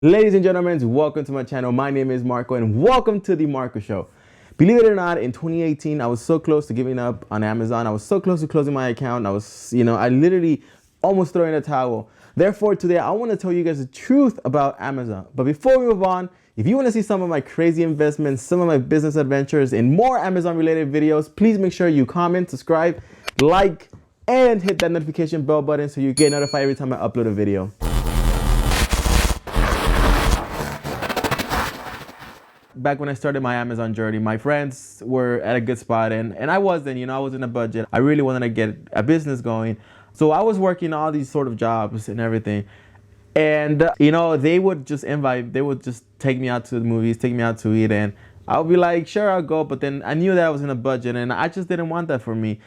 Ladies and gentlemen, welcome to my channel. My name is Marco and welcome to The Marco Show. Believe it or not, in 2018, I was so close to giving up on Amazon. I was so close to closing my account. I literally almost threw in a towel. Therefore, today I want to tell you guys the truth about Amazon. But before we move on, if you want to see some of my crazy investments, some of my business adventures, and more Amazon related videos, please make sure you comment, subscribe, like, and hit that notification bell button so you get notified every time I upload a video. Back when I started my Amazon journey, my friends were at a good spot and I wasn't, I was in a budget. I really wanted to get a business going. So I was working all these sort of jobs and everything. And, they would just take me out to the movies, take me out to eat. And I would be like, sure, I'll go. But then I knew that I was in a budget and I just didn't want that for me.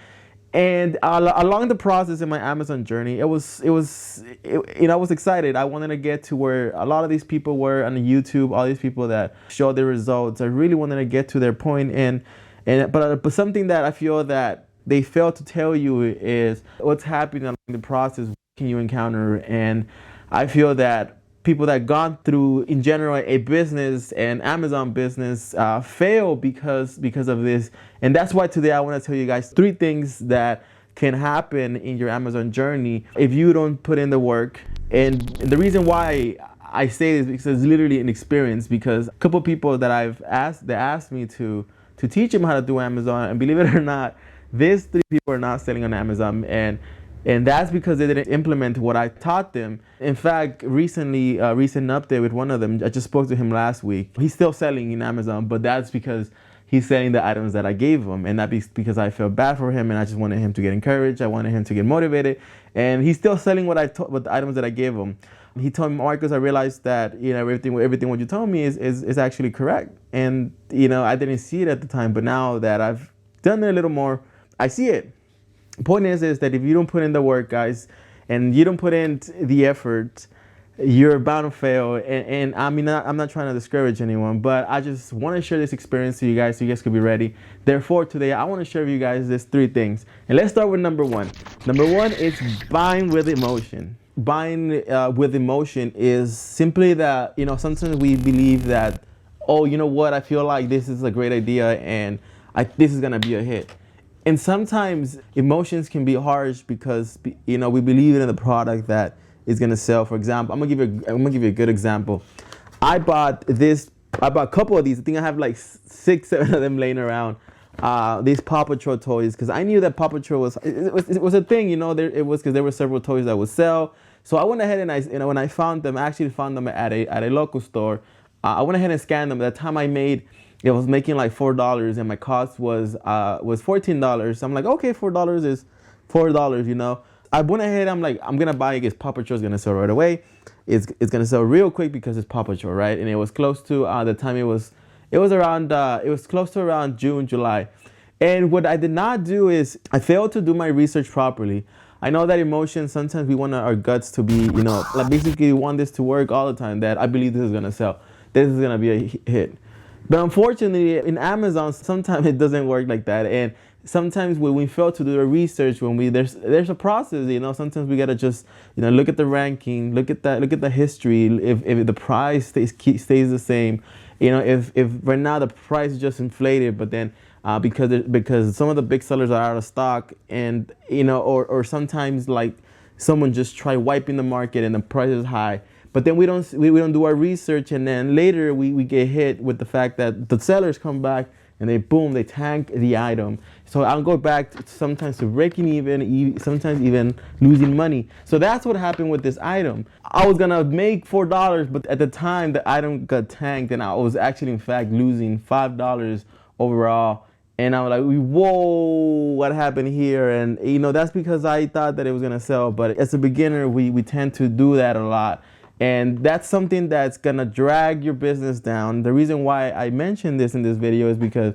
And along the process in my Amazon journey, I was excited. I wanted to get to where a lot of these people were on YouTube, all these people that show their results. I really wanted to get to their point. But something that I feel that they fail to tell you is what's happening along the process. What can you encounter? And I feel that people that gone through in general a business and Amazon business fail because of this. And that's why today I want to tell you guys 3 things that can happen in your Amazon journey if you don't put in the work. And the reason why I say this is because it's literally an experience, because a couple people that they asked me to teach them how to do Amazon, and believe it or not, these 3 people are not selling on Amazon. And that's because they didn't implement what I taught them. In fact, recent update with one of them, I just spoke to him last week. He's still selling in Amazon, but that's because he's selling the items that I gave him. And that's because I felt bad for him and I just wanted him to get encouraged. I wanted him to get motivated. And he's still selling with the items that I gave him. He told me, Marcus, I realized that everything what you told me is actually correct. And I didn't see it at the time, but now that I've done it a little more, I see it. Point is that if you don't put in the work, guys, and you don't put in the effort, you're bound to fail. And I mean, I'm not trying to discourage anyone, but I just want to share this experience to you guys so you guys could be ready. Therefore, today I want to share with you guys these 3 things. And let's start with number 1. Number 1 is buying with emotion. Buying with emotion is simply that, sometimes we believe that, oh, you know what, I feel like this is a great idea and this is going to be a hit. And sometimes emotions can be harsh because, we believe in the product that is going to sell. For example, I'm going to give you a good example. I bought a couple of these. I think I have like 6, 7 of them laying around. These Paw Patrol toys, because I knew that Paw Patrol was a thing, it was because there were several toys that would sell. So I went ahead and when I found them, I actually found them at a local store. I went ahead and scanned them. At the time it was making like $4 and my cost was $14. So I'm like, okay, $4 is $4, I went ahead, I'm like, I'm gonna buy it because Paw Patrol is gonna sell right away. It's gonna sell real quick because it's Paw Patrol, right? And it was close to the time it was close to around June, July. And what I did not do is I failed to do my research properly. I know that emotions, sometimes we want our guts to be, like basically we want this to work all the time, that I believe this is gonna sell. This is gonna be a hit. But unfortunately, in Amazon, sometimes it doesn't work like that. And sometimes when we fail to do the research, there's a process, sometimes we gotta just, look at the ranking, look at the history. If the price stays the same, if right now the price is just inflated, but then because some of the big sellers are out of stock, and or sometimes like someone just try wiping the market and the price is high. But then we don't do our research, and then later we get hit with the fact that the sellers come back and they tank the item. So I'll go back sometimes to breaking even, sometimes even losing money. So that's what happened with this item. I was gonna make $4, but at the time the item got tanked, and I was actually in fact losing $5 overall. And I was like, whoa, what happened here? And that's because I thought that it was gonna sell. But as a beginner, we tend to do that a lot. And that's something that's gonna drag your business down. The reason why I mentioned this in this video is because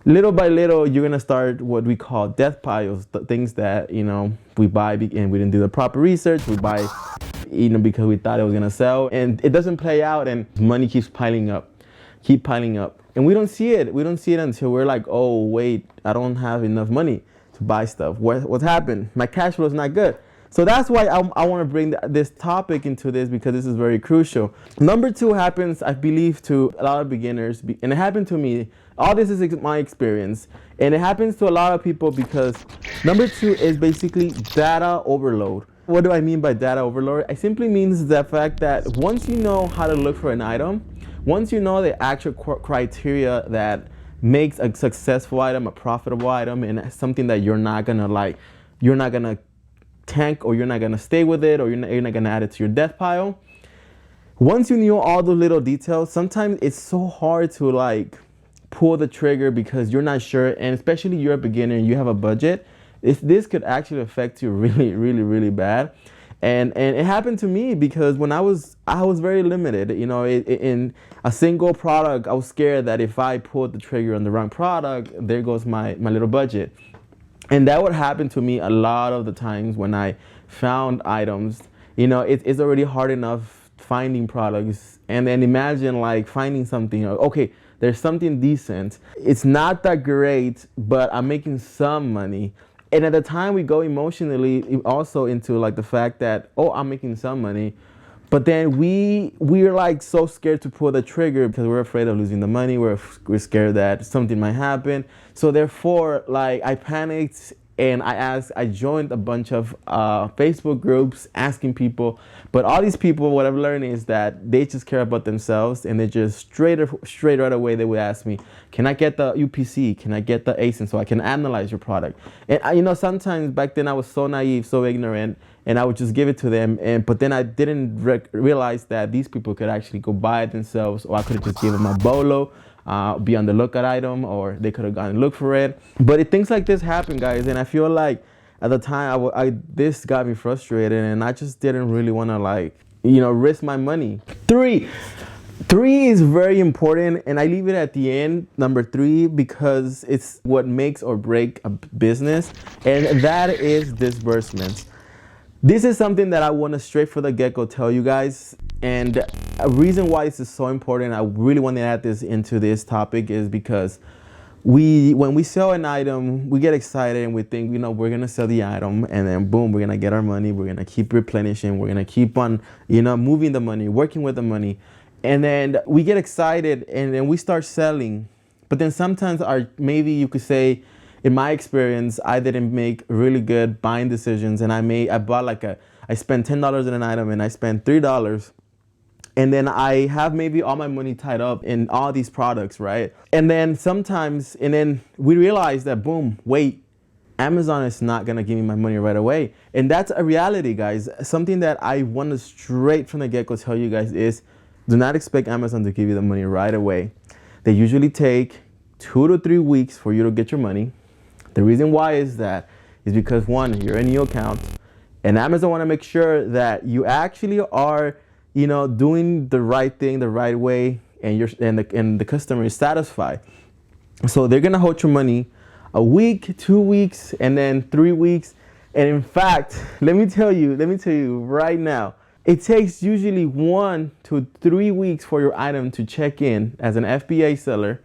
little by little, you're gonna start what we call death piles, things that, we buy and we didn't do the proper research. We buy, because we thought it was gonna sell, and it doesn't play out, and money keeps piling up. And we don't see it. We don't see it until we're like, oh, wait, I don't have enough money to buy stuff. What's happened? My cash flow is not good. So that's why I want to bring this topic into this, because this is very crucial. Number two happens, I believe, to a lot of beginners, and it happened to me. All this is my experience, and it happens to a lot of people because number two is basically data overload. What do I mean by data overload? It simply means the fact that once you know how to look for an item, once you know the actual criteria that makes a successful item, a profitable item, and something that you're not gonna tank, or you're not gonna stay with it, or you're not gonna add it to your death pile. Once you know all the little details, sometimes it's so hard to like pull the trigger because you're not sure, and especially you're a beginner and you have a budget. This could actually affect you really, really, really bad. And it happened to me because when I was very limited, you know, in a single product. I was scared that if I pulled the trigger on the wrong product, there goes my little budget. And that would happen to me a lot of the times when I found items. You know, it's already hard enough finding products, and then imagine like finding something, okay, there's something decent. It's not that great, but I'm making some money. And at the time we go emotionally also into like the fact that, oh, I'm making some money. But then we're like so scared to pull the trigger because we're afraid of losing the money. We're scared that something might happen. So therefore, like, I panicked and I joined a bunch of Facebook groups asking people. But all these people, what I've learned is that they just care about themselves, and they just straight right away they would ask me, can I get the UPC? Can I get the ASIN so I can analyze your product? And you know, sometimes back then I was so naive, so ignorant, and I would just give it to them. But then I didn't realize that these people could actually go buy it themselves, or I could have just given them a bolo. Be on the lookout item, or they could have gone and look for it. But things like this happen, guys, and I feel like at the time this got me frustrated, and I just didn't really want to, like, you know, risk my money. Three is very important, and I leave it at the end, number 3, because it's what makes or break a business, and that is disbursements. This is something that I want to straight from the get-go tell you guys. And a reason why this is so important, I really want to add this into this topic, is because when we sell an item, we get excited and we think, you know, we're going to sell the item, and then boom, we're going to get our money. We're going to keep replenishing. We're going to keep on, you know, moving the money, working with the money. And then we get excited and then we start selling. But then sometimes maybe you could say, in my experience, I didn't make really good buying decisions, and I spent $10 on an item and I spent $3. And then I have maybe all my money tied up in all these products, right? And then we realize that, boom, wait, Amazon is not gonna give me my money right away. And that's a reality, guys. Something that I want to straight from the get-go tell you guys is, do not expect Amazon to give you the money right away. They usually take 2 to 3 weeks for you to get your money. The reason why is because, one, you're a new account, and Amazon want to make sure that you actually are, you know, doing the right thing the right way, and the customer is satisfied. So they're gonna hold your money a week, 2 weeks, and then 3 weeks. And in fact, let me tell you right now, it takes usually 1 to 3 weeks for your item to check in as an FBA seller.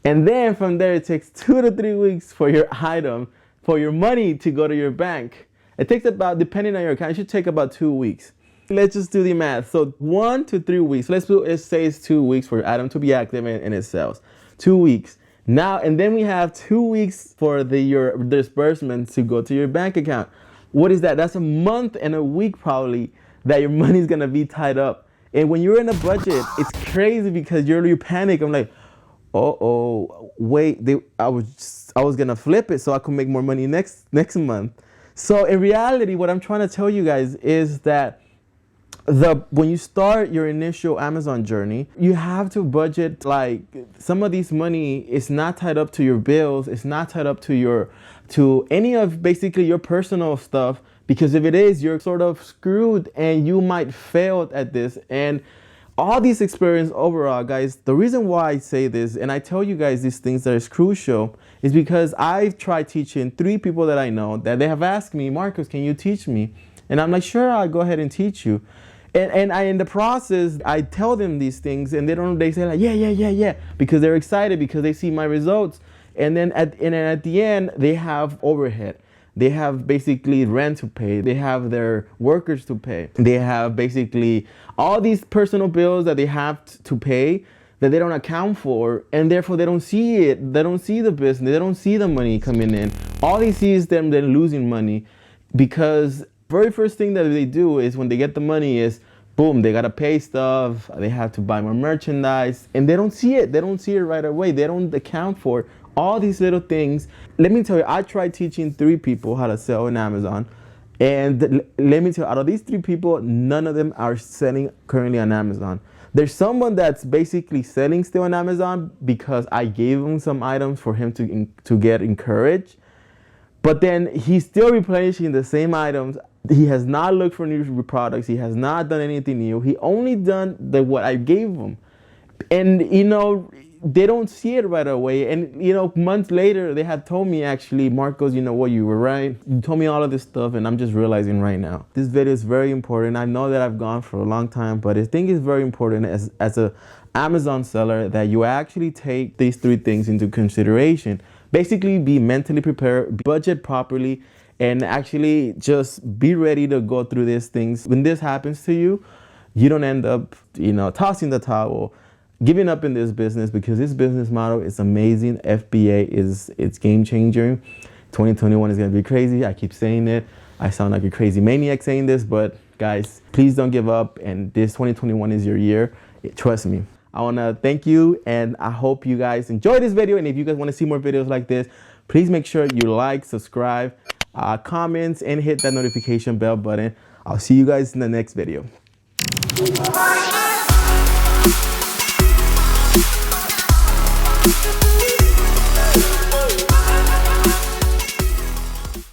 And then from there, it takes 2 to 3 weeks for your item, for your money to go to your bank. It takes about, depending on your account, it should take about 2 weeks. Let's just do the math. So 1 to 3 weeks. Let's say it's 2 weeks for your item to be active and it sells. 2 weeks. Now, and then we have 2 weeks for your disbursement to go to your bank account. What is that? That's a month and a week probably that your money's gonna be tied up. And when you're in a budget, it's crazy because you panic. I'm like, wait, I was gonna flip it so I could make more money next month. So in reality, what I'm trying to tell you guys is that when you start your initial Amazon journey, you have to budget. Like, some of this money is not tied up to your bills. It's not tied up to any of basically your personal stuff, because if it is, you're sort of screwed and you might fail at this. And all these experience overall, guys, the reason why I say this and I tell you guys these things that is crucial is because I've tried teaching 3 people that I know that they have asked me, Marcus, can you teach me? And I'm like, sure, I'll go ahead and teach you. And in the process, I tell them these things, and they say like, yeah, because they're excited because they see my results. And then at the end, they have overhead. They have basically rent to pay. They have their workers to pay. They have basically all these personal bills that they have to pay that they don't account for, and therefore they don't see it. They don't see the business. They don't see the money coming in. All they see is them then losing money, because very first thing that they do is when they get the money is boom, they gotta pay stuff. They have to buy more merchandise, and they don't see it. They don't see it right away. They don't account for all these little things. Let me tell you, I tried teaching 3 people how to sell on Amazon. And let me tell you, out of these 3 people, none of them are selling currently on Amazon. There's someone that's basically selling still on Amazon because I gave him some items for him to get encouraged. But then he's still replenishing the same items. He has not looked for new products. He has not done anything new. He only done what I gave him. And, you know, they don't see it right away. And, you know, months later, they had told me, actually, Marcos, you know what, you were right. You told me all of this stuff, and I'm just realizing right now. This video is very important. I know that I've gone for a long time, but I think it's very important as a Amazon seller that you actually take these 3 things into consideration. Basically, be mentally prepared, budget properly, and actually just be ready to go through these things. When this happens to you, you don't end up, you know, tossing the towel, giving up in this business, because this business model is amazing. FBA it's game changer. 2021 is gonna be crazy. I keep saying it. I sound like a crazy maniac saying this, but guys, please don't give up. And this 2021 is your year. Trust me. I wanna thank you, and I hope you guys enjoy this video. And if you guys wanna see more videos like this, please make sure you like, subscribe, comments, and hit that notification bell button. I'll see you guys in the next video.